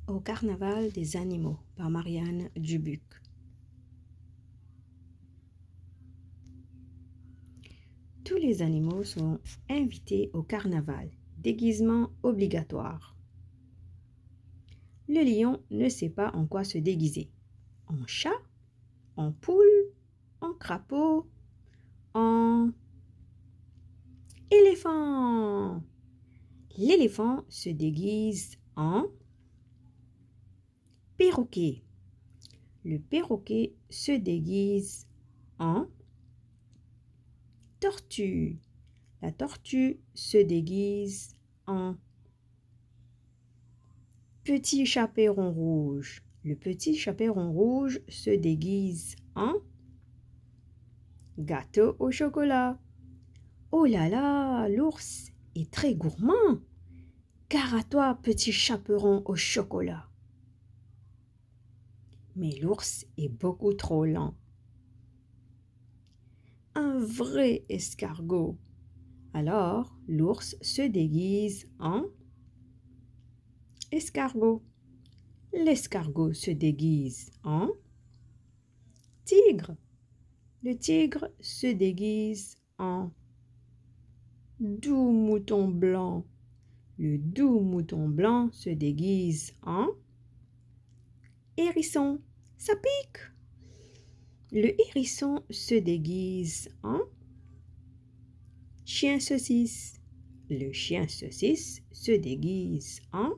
Au carnaval des animaux par Marianne Dubuc. Tous les animaux sont invités au carnaval, déguisement obligatoire. Le lion ne sait pas en quoi se déguiser. En chat, en poule, en crapaud, en éléphant. L'éléphant se déguise en perroquet. Le perroquet se déguise en tortue. La tortue se déguise en petit chaperon rouge. Le petit chaperon rouge se déguise en gâteau au chocolat. Oh là là, l'ours est très gourmand. Gare à toi, petit chaperon au chocolat. Mais l'ours est beaucoup trop lent. Un vrai escargot. Alors, l'ours se déguise en escargot. L'escargot se déguise en tigre. Le tigre se déguise en doux mouton blanc. Le doux mouton blanc se déguise en hérisson. Ça pique. Le hérisson se déguise en chien saucisse. Le chien saucisse se déguise en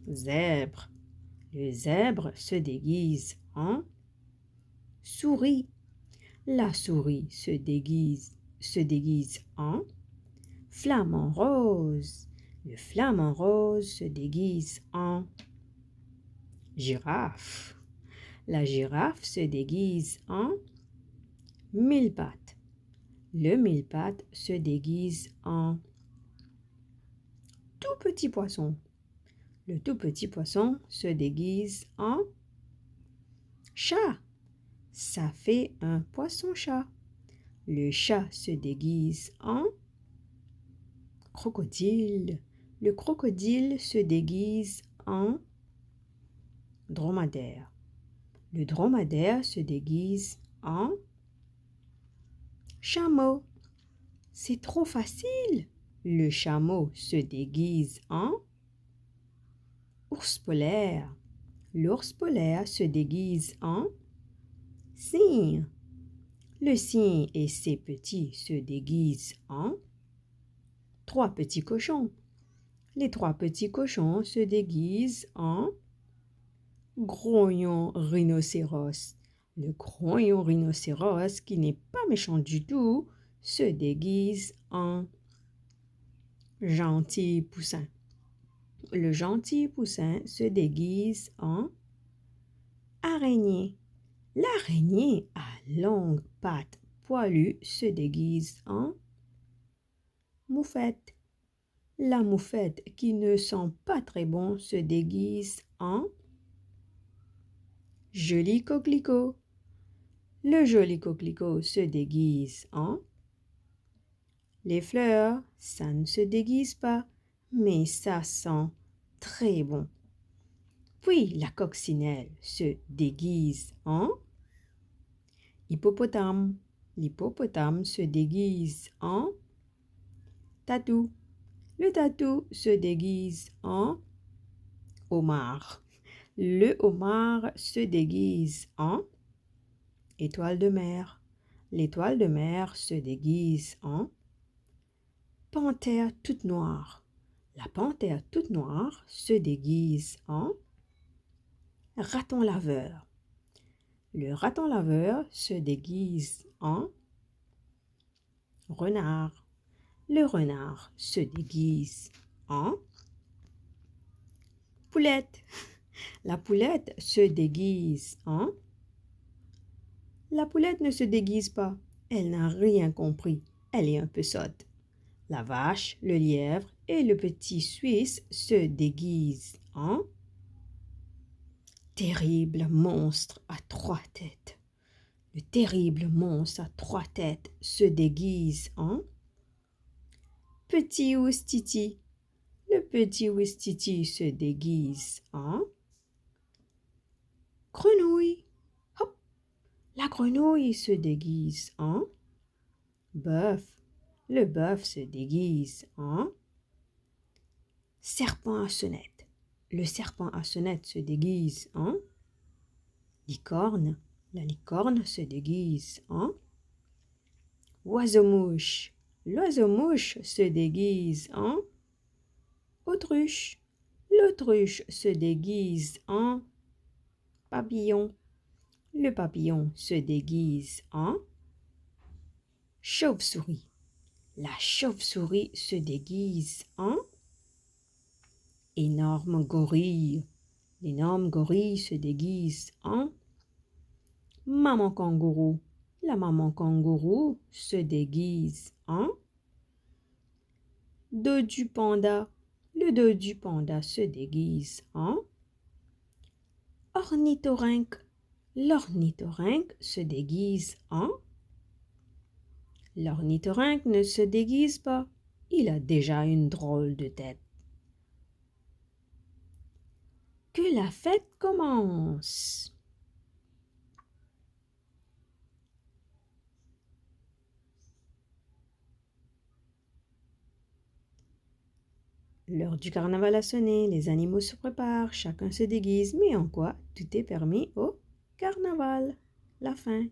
zèbre. Le zèbre se déguise en souris. La souris se déguise en flamant rose. Le flamant rose se déguise en girafe. La girafe se déguise en mille-pattes. Le mille-pattes se déguise en tout petit poisson. Le tout petit poisson se déguise en chat. Ça fait un poisson-chat. Le chat se déguise en crocodile. Le crocodile se déguise en dromadaire. Le dromadaire se déguise en chameau. C'est trop facile. Le chameau se déguise en ours polaire. L'ours polaire se déguise en cygne. Le cygne et ses petits se déguisent en trois petits cochons. Les trois petits cochons se déguisent en grognon rhinocéros. Le grognon rhinocéros, qui n'est pas méchant du tout, se déguise en gentil poussin. Le gentil poussin se déguise en araignée. L'araignée à longues pattes poilues se déguise en moufette. La moufette qui ne sent pas très bon se déguise en joli coquelicot. Le joli coquelicot se déguise en les fleurs. Ça ne se déguise pas, mais ça sent très bon. Puis la coccinelle se déguise en hippopotame. L'hippopotame se déguise en tatou. Le tatou se déguise en homard. Le homard se déguise en étoile de mer. L'étoile de mer se déguise en panthère toute noire. La panthère toute noire se déguise en raton laveur. Le raton laveur se déguise en renard. Le renard se déguise en poulette. La poulette se déguise en... La poulette ne se déguise pas. Elle n'a rien compris. Elle est un peu sotte. La vache, le lièvre et le petit Suisse se déguisent en terrible monstre à trois têtes. Le terrible monstre à trois têtes se déguise en petit oustiti. Le Le petit Ouistiti se déguise en grenouille. Hop! La grenouille se déguise en bœuf. Le bœuf se déguise en serpent à sonnette. Le serpent à sonnette se déguise en licorne. La licorne se déguise en oiseau-mouche. L'oiseau-mouche se déguise en autruche. L'autruche se déguise en papillon. Le papillon se déguise en chauve-souris. La chauve-souris se déguise en énorme gorille. L'énorme gorille se déguise en maman kangourou. La maman kangourou se déguise en dodu panda. Le dodu panda se déguise en ornithorynque. L'ornithorynque se déguise en L'ornithorynque ne se déguise pas. Il a déjà une drôle de tête. Que la fête commence. L'heure du carnaval a sonné, les animaux se préparent, chacun se déguise, mais en quoi tout est permis au carnaval. La fin.